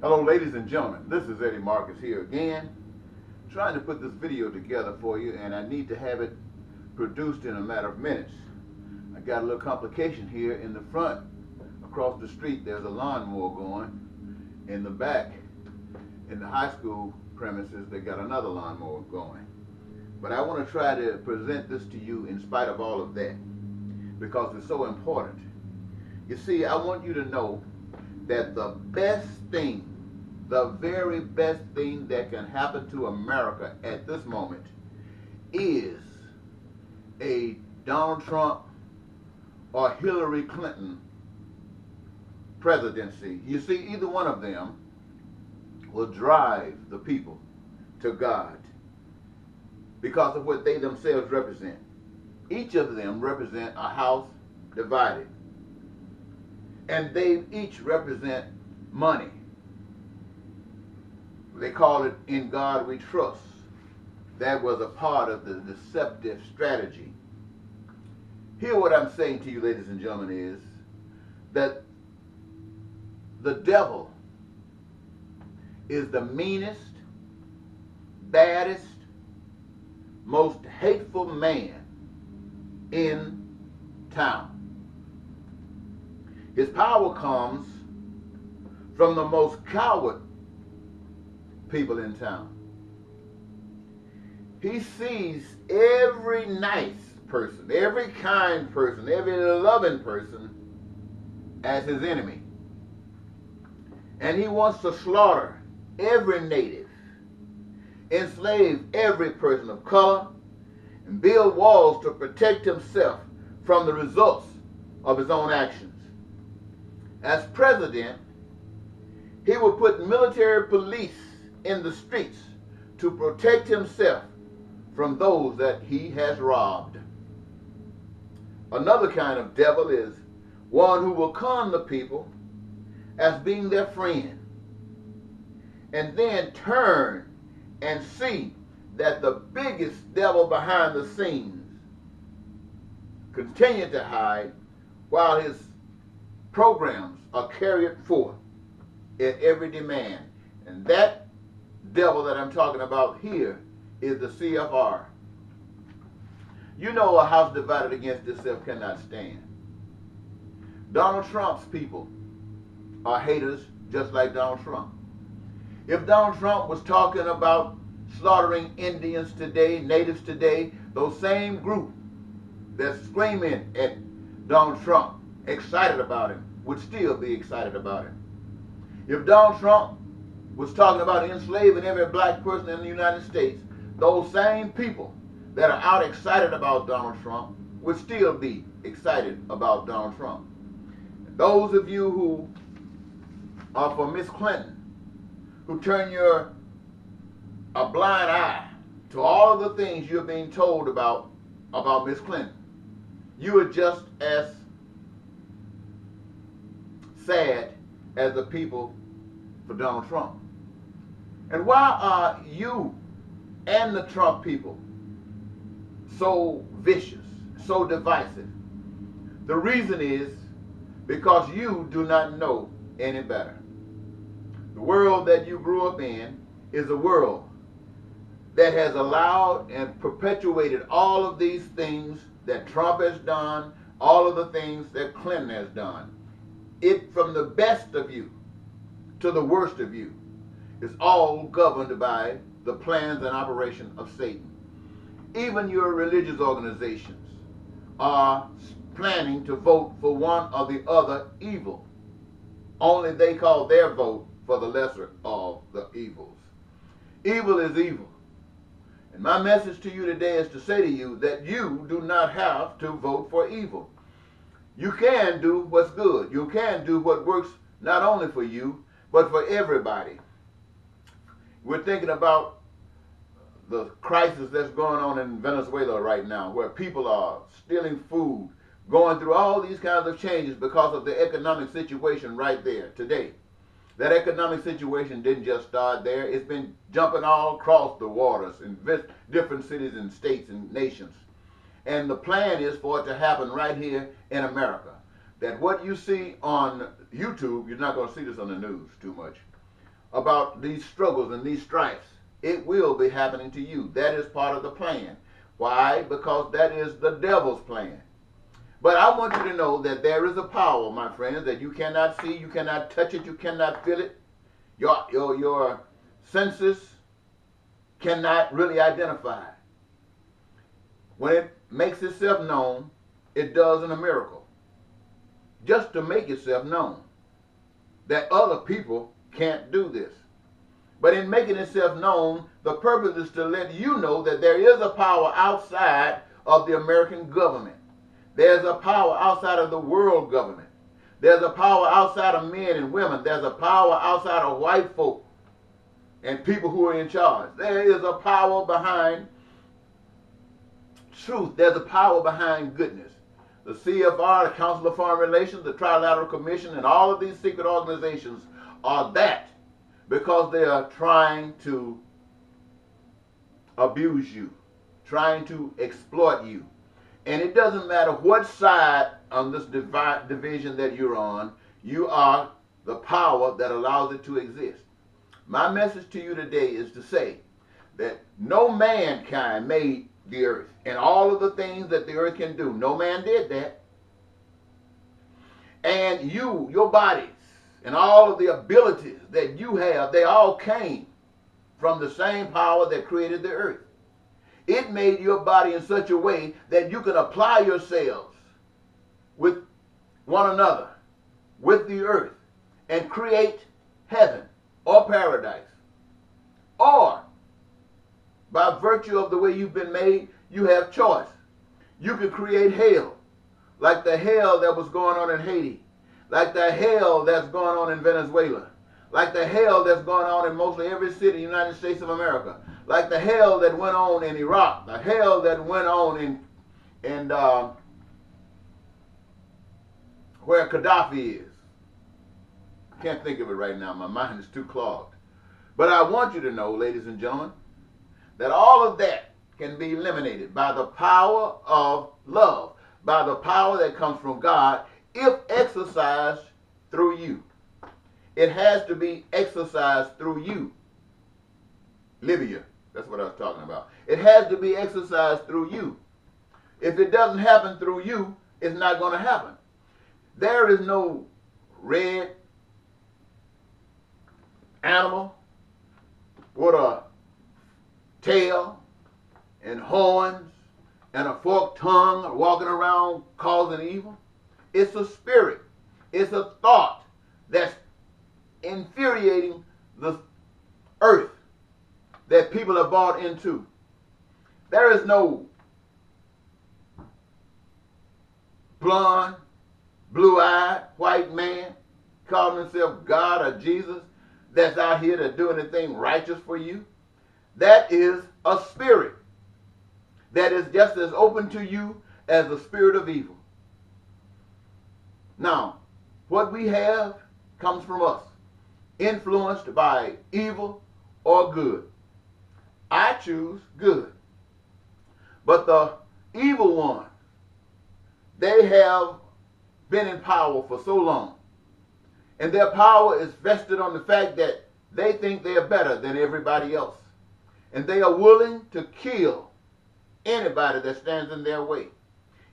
Hello ladies and gentlemen, this is Eddie Marcus here again, trying to put this video together for you, and I need to have it produced in a matter of minutes. I got a little complication here in the front. Across the street there's a lawnmower going. In the back, in the high school premises, they got another lawnmower going. But I want to try to present this to you in spite of all of that, because it's so important. You see, I want you to know that the best thing, the very best thing that can happen to America at this moment is a Donald Trump or Hillary Clinton presidency. You see, either one of them will drive the people to God because of what they themselves represent. Each of them represent a house divided, and they each represent money. They call it "In God We Trust." That was a part of the deceptive strategy. Here what I'm saying to you, ladies and gentlemen, is that the devil is the meanest, baddest, most hateful man in town. His power comes from the most coward people in town. He sees every nice person, every kind person, every loving person as his enemy. And he wants to slaughter every native, enslave every person of color, and build walls to protect himself from the results of his own actions. As president, he will put military police in the streets to protect himself from those that he has robbed. Another kind of devil is one who will con the people as being their friend, and then turn and see that the biggest devil behind the scenes continue to hide while his programs are carried forth at every demand. And that devil that I'm talking about here is the CFR. You know, a house divided against itself cannot stand. Donald Trump's people are haters just like Donald Trump. If Donald Trump was talking about slaughtering Indians today, natives today, those same group that's screaming at Donald Trump, excited about him, would still be excited about him. If Donald Trump was talking about enslaving every black person in the United States, those same people that are out excited about Donald Trump would still be excited about Donald Trump. And those of you who are for Miss Clinton, who turn a blind eye to all of the things you're being told about Miss Clinton, you are just as sad as the people for Donald Trump. And why are you and the Trump people so vicious, so divisive? The reason is because you do not know any better. The world that you grew up in is a world that has allowed and perpetuated all of these things that Trump has done, all of the things that Clinton has done. It, from the best of you to the worst of you, is all governed by the plans and operation of Satan. Even your religious organizations are planning to vote for one or the other evil. Only they call their vote for the lesser of the evils. Evil is evil. And my message to you today is to say to you that you do not have to vote for evil. You can do what's good. You can do what works not only for you, but for everybody. We're thinking about the crisis that's going on in Venezuela right now, where people are stealing food, going through all these kinds of changes because of the economic situation right there today. That economic situation didn't just start there. It's been jumping all across the waters in different cities and states and nations. And the plan is for it to happen right here in America. That what you see on YouTube, you're not going to see this on the news too much. about these struggles and these strifes. It will be happening to you. That is part of the plan. Why? Because that is the devil's plan. But I want you to know that there is a power, my friends, that you cannot see, you cannot touch it, you cannot feel it. Your senses cannot really identify. When it makes itself known, it does in a miracle. Just to make itself known. That other people can't do this. But in making itself known, the purpose is to let you know that there is a power outside of the American government. There's a power outside of the world government. There's a power outside of men and women. There's a power outside of white folk and people who are in charge. There is a power behind truth. There's a power behind goodness. The CFR, the Council of Foreign Relations, the Trilateral Commission, and all of these secret organizations are that because they are trying to abuse you, trying to exploit you. And it doesn't matter what side on this division that you're on, you are the power that allows it to exist. My message to you today is to say that no mankind made the earth and all of the things that the earth can do. No man did that. And you, your bodies, and all of the abilities that you have, they all came from the same power that created the earth. It made your body in such a way that you can apply yourselves with one another, with the earth, and create heaven or paradise. Or, by virtue of the way you've been made, you have choice. You can create hell, like the hell that was going on in Haiti, like the hell that's going on in Venezuela, like the hell that's going on in mostly every city in the United States of America, like the hell that went on in Iraq, the hell that went on in where Gaddafi is. I can't think of it right now. My mind is too clogged. But I want you to know, ladies and gentlemen, that all of that can be eliminated by the power of love, by the power that comes from God, if exercised through you. It has to be exercised through you. Libya, that's what I was talking about. It has to be exercised through you. If it doesn't happen through you, it's not going to happen. There is no red animal with a tail and horns and a forked tongue walking around causing evil. It's a spirit. It's a thought that's infuriating the earth that people are bought into. There is no blonde, blue-eyed, white man calling himself God or Jesus that's out here to do anything righteous for you. That is a spirit that is just as open to you as the spirit of evil. Now, what we have comes from us, influenced by evil or good. I choose good. But the evil ones, they have been in power for so long. And their power is vested on the fact that they think they are better than everybody else. And they are willing to kill anybody that stands in their way.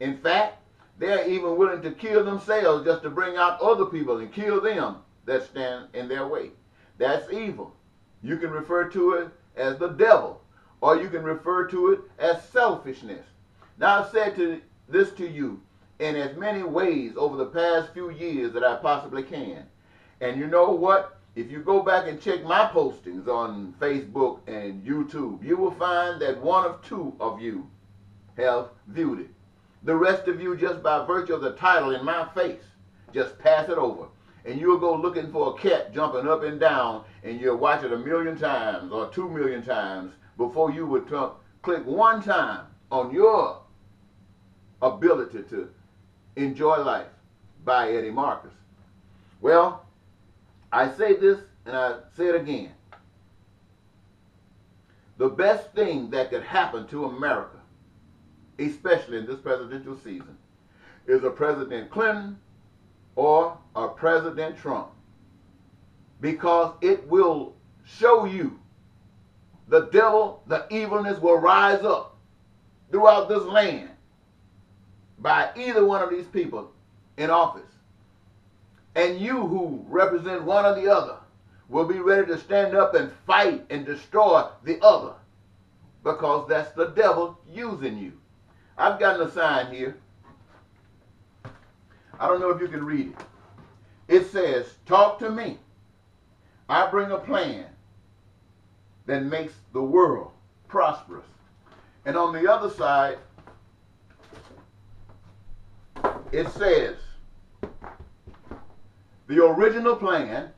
In fact, they're even willing to kill themselves just to bring out other people and kill them that stand in their way. That's evil. You can refer to it as the devil, or you can refer to it as selfishness. Now, I've said this to you in as many ways over the past few years that I possibly can. And you know what? If you go back and check my postings on Facebook and YouTube, you will find that one of two of you have viewed it. The rest of you, just by virtue of the title in my face, just pass it over. And you'll go looking for a cat jumping up and down, and you'll watch it 1,000,000 times or 2,000,000 times before you would click one time on your ability to enjoy life by Eddie Marcus. Well, I say this and I say it again. The best thing that could happen to America, especially in this presidential season, is a President Clinton or a President Trump. because it will show you the devil, the evilness will rise up throughout this land by either one of these people in office. And you who represent one or the other will be ready to stand up and fight and destroy the other, because that's the devil using you. I've got a sign here. I don't know if you can read it. It says, talk to me. I bring a plan that makes the world prosperous. And on the other side, it says, the original plan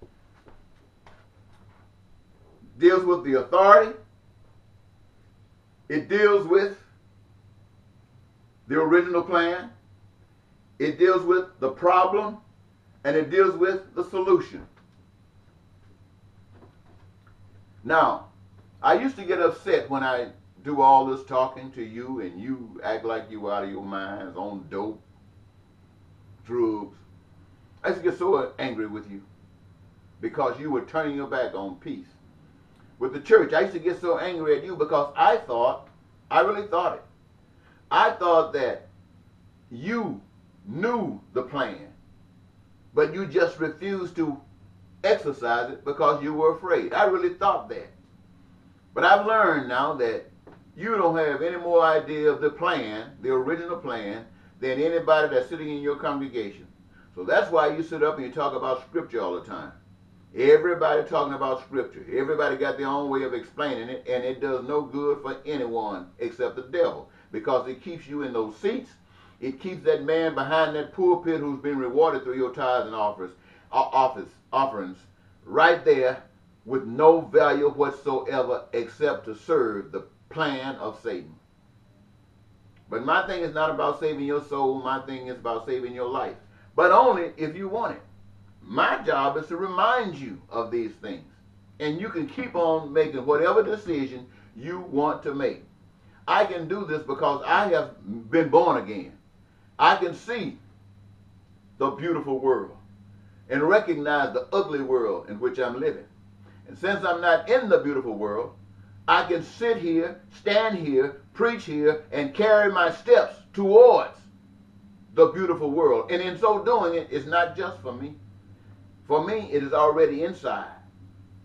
deals with the authority. It deals with the original plan. It deals with the problem. And it deals with the solution. Now, I used to get upset when I do all this talking to you and you act like you out of your minds on dope, drugs. I used to get so angry with you because you were turning your back on peace. With the church, I used to get so angry at you because I really thought it. I thought that you knew the plan, but you just refused to exercise it because you were afraid. I really thought that. But I've learned now that you don't have any more idea of the plan, the original plan, than anybody that's sitting in your congregation. So that's why you sit up and you talk about Scripture all the time. Everybody talking about Scripture. Everybody got their own way of explaining it, and it does no good for anyone except the devil, because it keeps you in those seats. It keeps that man behind that pulpit who's been rewarded through your tithes and offerings right there with no value whatsoever except to serve the plan of Satan. But my thing is not about saving your soul. My thing is about saving your life. But only if you want it. My job is to remind you of these things. And you can keep on making whatever decision you want to make. I can do this because I have been born again. I can see the beautiful world and recognize the ugly world in which I'm living. And since I'm not in the beautiful world, I can sit here, stand here, preach here, and carry my steps towards the beautiful world. And in so doing, it's not just for me. For me, it is already inside.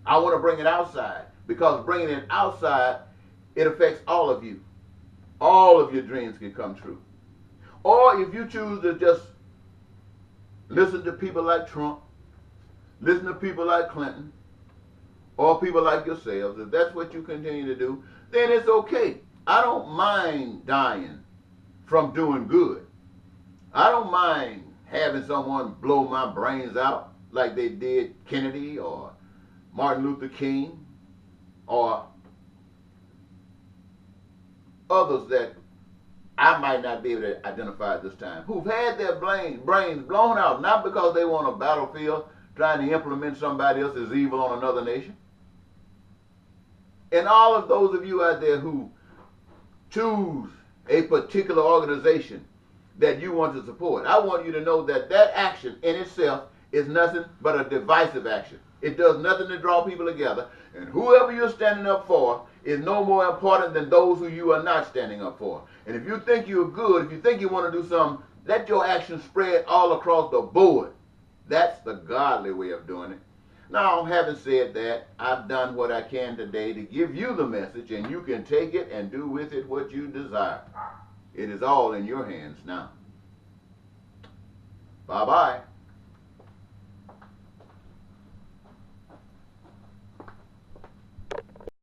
I want to bring it outside, because bringing it outside, it affects all of you. All of your dreams can come true. Or if you choose to just listen to people like Trump, listen to people like Clinton, or people like yourselves, if that's what you continue to do, then it's okay. I don't mind dying from doing good. I don't mind having someone blow my brains out like they did Kennedy or Martin Luther King or others that I might not be able to identify at this time, who've had their brains blown out, not because they were on a battlefield trying to implement somebody else's evil on another nation. And all of those of you out there who choose a particular organization that you want to support, I want you to know that that action in itself is nothing but a divisive action. It does nothing to draw people together. And whoever you're standing up for is no more important than those who you are not standing up for. And if you think you're good, if you think you want to do something, let your actions spread all across the board. That's the godly way of doing it. Now, having said that, I've done what I can today to give you the message, and you can take it and do with it what you desire. It is all in your hands now. Bye-bye.